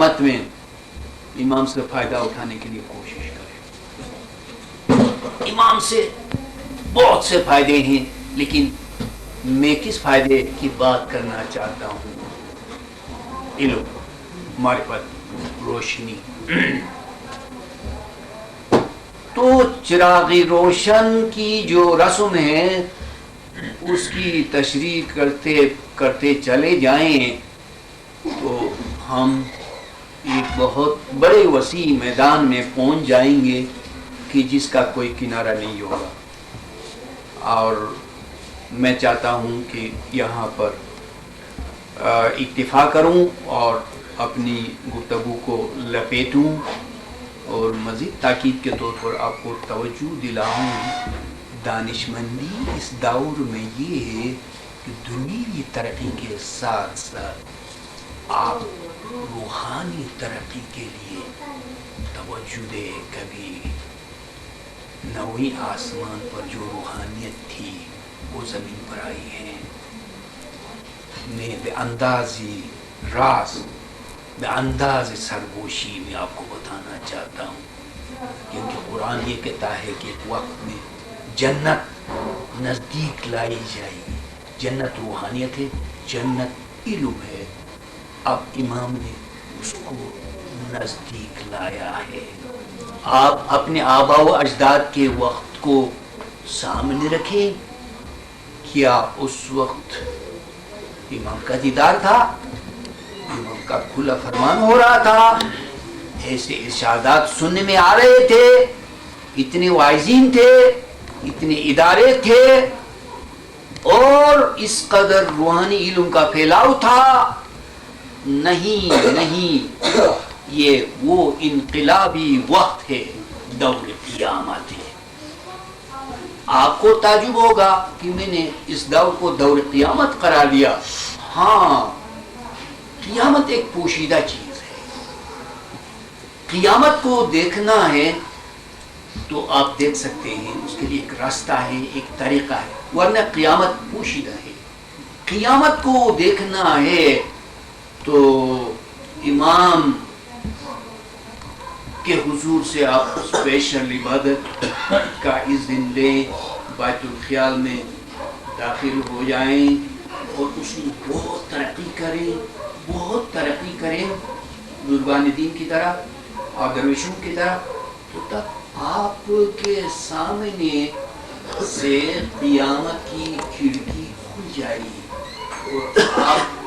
قیامت میں امام سے فائدہ اٹھانے کے لیے کوشش کریں. امام سے بہت سے فائدے ہیں، لیکن میں کس فائدے کی بات کرنا چاہتا ہوں؟ علم، معرفت، روشنی. تو چراغ روشن کی جو رسم ہے اس کی تشریح کرتے کرتے چلے جائیں تو ہم ایک بہت بڑے وسیع میدان میں پہنچ جائیں گے کہ جس کا کوئی کنارہ نہیں ہوگا. اور میں چاہتا ہوں کہ یہاں پر اکتفا کروں اور اپنی گفتگو کو لپیٹوں اور مزید تاکید کے طور پر آپ کو توجہ دلاؤں. دانشمندی اس دور میں یہ ہے کہ دنیوی ترقی کے ساتھ ساتھ آپ روحانی ترقی کے لیے توجہ دے. کبھی نویں آسمان پر جو روحانیت تھی وہ زمین پر آئی ہے. میں بے اندازی راز، بے انداز سرگوشی میں آپ کو بتانا چاہتا ہوں، کیونکہ قرآن یہ کہتا ہے کہ ایک وقت میں جنت نزدیک لائی جائے گی. جنت روحانیت ہے، جنت علم ہے. اب امام نے اس کو نزدیک لایا ہے. آپ اپنے آبا و اجداد کے وقت کو سامنے رکھیں. کیا اس وقت امام کا دیدار تھا؟ امام کا کھلا فرمان ہو رہا تھا؟ ایسے ارشادات سننے میں آ رہے تھے؟ اتنے واعظین تھے، اتنے ادارے تھے، اور اس قدر روحانی علم کا پھیلاؤ تھا؟ نہیں نہیں، یہ وہ انقلابی وقت ہے، دور قیامت ہے. آپ کو تعجب ہوگا کہ میں نے اس دور کو دور قیامت قرار دیا. ہاں، قیامت ایک پوشیدہ چیز ہے. قیامت کو دیکھنا ہے تو آپ دیکھ سکتے ہیں، اس کے لیے ایک راستہ ہے، ایک طریقہ ہے، ورنہ قیامت پوشیدہ ہے. قیامت کو دیکھنا ہے تو امام کے حضور سے آپ اسپیشل عبادت کا اذن لیں، بیت الخیال میں داخل ہو جائیں اور اس میں بہت ترقی کریں، بہت ترقی کریں بزرگان دین کی طرح اور درویشوں کی طرح. تو تب آپ کے سامنے سے قیامت کی کھڑکی کھل جائے گی اور آپ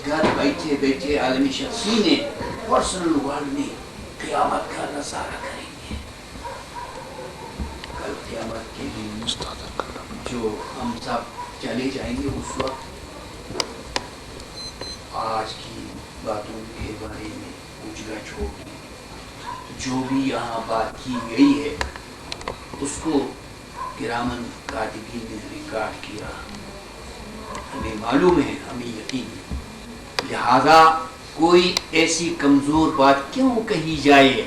گھر بیٹھے بیٹھے عالمی شخصی نے، پرسنل ورلڈ میں قیامت کا نظارہ کریں گے. کل قیامت کے دن جو ہم سب چلے جائیں گے، اس وقت آج کی باتوں کے بارے میں کچھ گچھ ہوگی. جو بھی یہاں بات کی گئی ہے اس کو کرامن کاتبین نے ریکارڈ کیا، ہمیں معلوم ہے، ہمیں یقین ہے. لہذا کوئی ایسی کمزور بات کیوں کہی جائے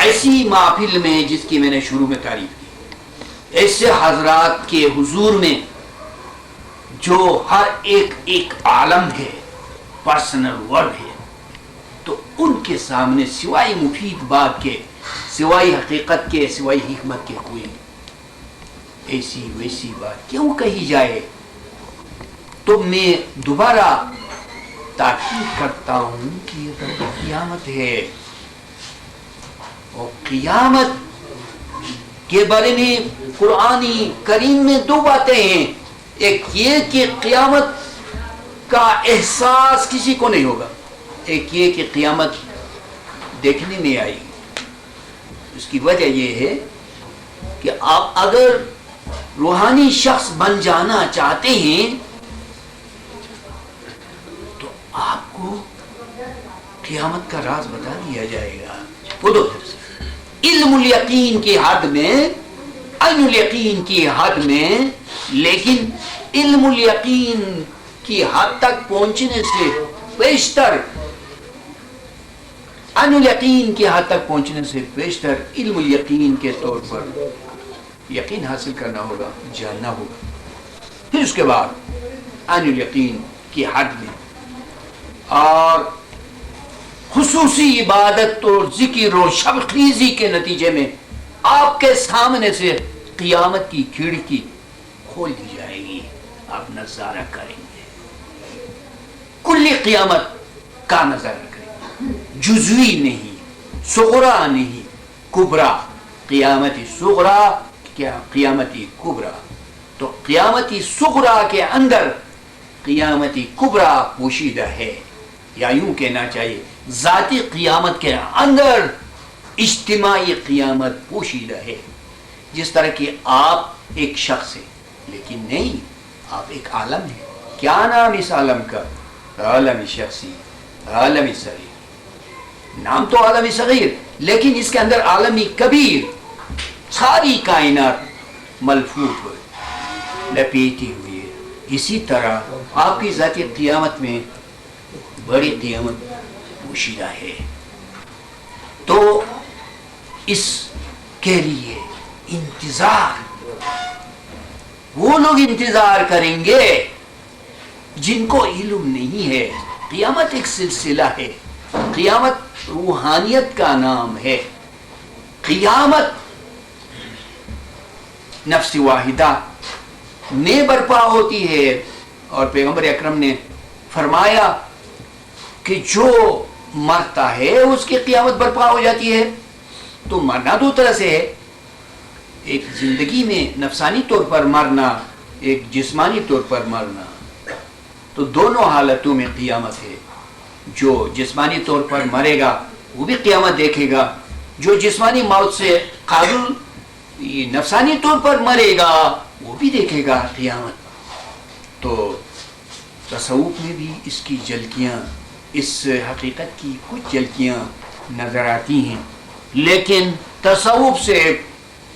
ایسی محفل میں جس کی میں نے شروع میں تعریف کی، ایسے حضرات کے حضور میں جو ہر ایک عالم ہے، پرسنل ورلڈ ہے. تو ان کے سامنے سوائے مفید بات کے، سوائے حقیقت کے، سوائے حکمت کے کوئی ایسی ویسی بات کیوں کہی جائے؟ تو میں دوبارہ تاکید کرتا ہوں کہ یہ تو قیامت ہے، اور قیامت کے بارے میں قرآن کریم میں دو باتیں ہیں. ایک یہ کہ قیامت کا احساس کسی کو نہیں ہوگا، ایک یہ کہ قیامت دیکھنے میں آئی. اس کی وجہ یہ ہے کہ آپ اگر روحانی شخص بن جانا چاہتے ہیں تو آپ کو قیامت کا راز بتا دیا جائے گا. وہ دو علم الیقین کی حد میں، عین الیقین کی حد میں، لیکن علم الیقین کی حد تک پہنچنے سے بیشتر، عین الیقین کی حد تک پہنچنے سے بیشتر علم الیقین کے طور پر یقین حاصل کرنا ہوگا، جاننا ہوگا. پھر اس کے بعد عین الیقین کی حد میں، اور خصوصی عبادت اور ذکر و شب خیزی کے نتیجے میں آپ کے سامنے سے قیامت کی کھڑکی کھول دی جائے گی، آپ نظارہ کریں گے، کلی قیامت کا نظارہ کریں گے، جزوی نہیں، صغرا نہیں، کبرا، قیامتی صغرا کیا قیامتی کبرا، تو قیامتی صغرا کے اندر قیامتی کبرا پوشیدہ ہے، یا یوں کہنا چاہیے ذاتی قیامت کے اندر اجتماعی قیامت پوشیدہ ہے۔ جس طرح کہ آپ ایک شخص ہیں لیکن نہیں، آپ ایک عالم ہیں۔ کیا نام اس عالم کا؟ عالمی شخصی، عالمی صغیر، نام تو عالمی صغیر لیکن اس کے اندر عالمی کبیر، ساری کائنات ملفوف ہوئی، لپیٹی ہوئی ہے۔ اسی طرح آپ کی ذاتی قیامت میں بڑی قیامت پوشیدہ ہے۔ تو اس کے لیے انتظار، وہ لوگ انتظار کریں گے جن کو علم نہیں ہے۔ قیامت ایک سلسلہ ہے، قیامت روحانیت کا نام ہے، قیامت نفس واحدہ میں برپا ہوتی ہے، اور پیغمبر اکرم نے فرمایا کہ جو مرتا ہے اس کی قیامت برپا ہو جاتی ہے۔ تو مرنا دو طرح سے ہے، ایک زندگی میں نفسانی طور پر مرنا، ایک جسمانی طور پر مرنا، تو دونوں حالتوں میں قیامت ہے۔ جو جسمانی طور پر مرے گا وہ بھی قیامت دیکھے گا، جو جسمانی موت سے قابل نفسانی طور پر مرے گا وہ بھی دیکھے گا قیامت۔ تو تصوف میں بھی اس کی جھلکیاں، اس حقیقت کی کچھ جھلکیاں نظر آتی ہیں، لیکن تصوف سے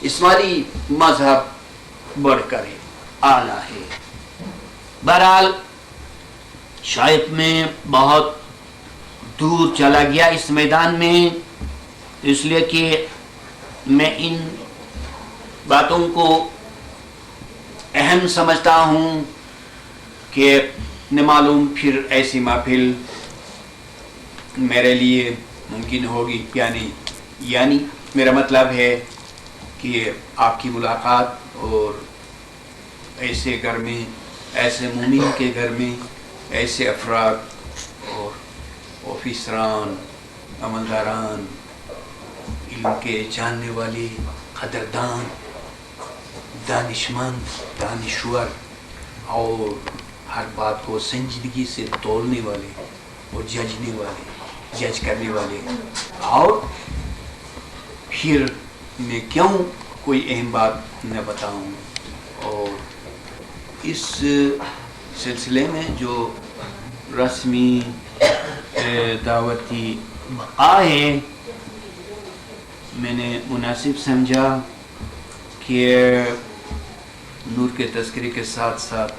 اسماعیلی مذہب بڑھ کر اعلیٰ ہے۔ بہرحال شاید میں بہت دور چلا گیا اس میدان میں، اس لیے کہ میں ان باتوں کو اہم سمجھتا ہوں کہ نہ معلوم پھر ایسی محفل میرے لیے ممکن ہوگی یا نہیں۔ یعنی میرا مطلب ہے کہ آپ کی ملاقات اور ایسے گھر میں، ایسے مومن کے گھر میں، ایسے افراد اور آفیسران، عملداران، علم کے جاننے والے، قدردان، دانشمند، دانشور، اور ہر بات کو سنجیدگی سے تولنے والے اور جج کرنے والے، اور پھر میں کیوں کوئی اہم بات نہ بتاؤں۔ اور اس سلسلے میں جو رسمی دعوتی بقا ہے، میں نے مناسب سمجھا کہ نور کے تذکرے کے ساتھ ساتھ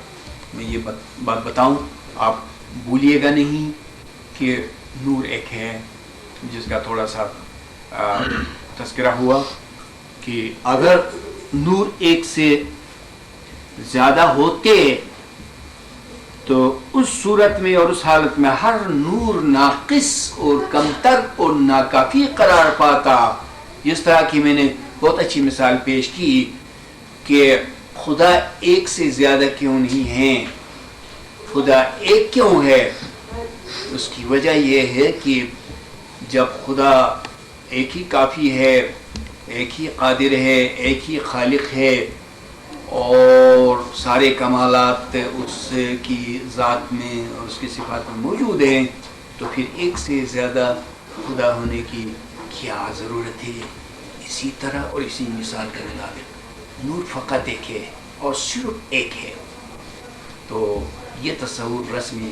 میں یہ بات بتاؤں، آپ بھولیے گا نہیں کہ نور ایک ہے جس کا تھوڑا سا تذکرہ ہوا کہ اگر نور ایک سے زیادہ ہوتے تو اس صورت میں اور اس حالت میں ہر نور ناقص اور کمتر اور ناکافی قرار پاتا۔ جس طرح کی میں نے بہت اچھی مثال پیش کی کہ خدا ایک سے زیادہ کیوں نہیں ہے، خدا ایک کیوں ہے؟ اس کی وجہ یہ ہے کہ جب خدا ایک ہی کافی ہے، ایک ہی قادر ہے، ایک ہی خالق ہے، اور سارے کمالات اس کی ذات میں اور اس کی صفات میں موجود ہیں، تو پھر ایک سے زیادہ خدا ہونے کی کیا ضرورت ہے؟ اسی طرح اور اسی مثال کے مطابق نور فقط ایک ہے اور صرف ایک ہے۔ تو یہ تصور رسمی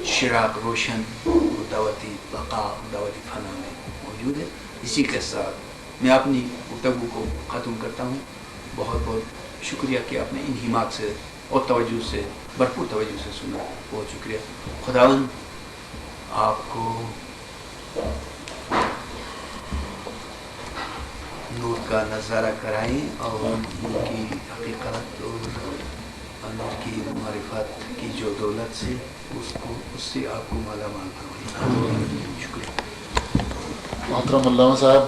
شراق روشن دعوتی بقا، دعوتی فنا میں موجود ہے۔ اسی کے ساتھ میں اپنی گفتگو کو ختم کرتا ہوں۔ بہت بہت شکریہ کہ آپ نے ان حماق سے اور توجہ سے، بھرپور توجہ سے سنا، بہت شکریہ۔ خداوند آپ کو نور کا نظارہ کرائیں اور ان کی حقیقت اور اندر کی معرفت کی جو دولت سے اس سے آپ کو مالا مال فرمائے. شکریہ. محترم علامہ صاحب،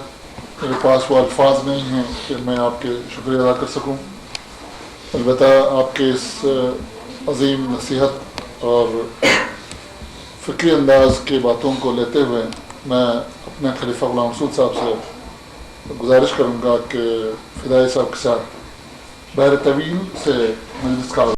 میرے پاس وہ الفاظ نہیں ہیں کہ میں آپ کے شکریہ ادا کر سکوں. البتہ آپ کے اس عظیم نصیحت اور فکری انداز کی باتوں کو لیتے ہوئے میں اپنے خلیفہ غلام مسعود صاحب سے گزارش کروں گا کہ فدائی صاحب کے ساتھ بحر طویل سے مجلس کا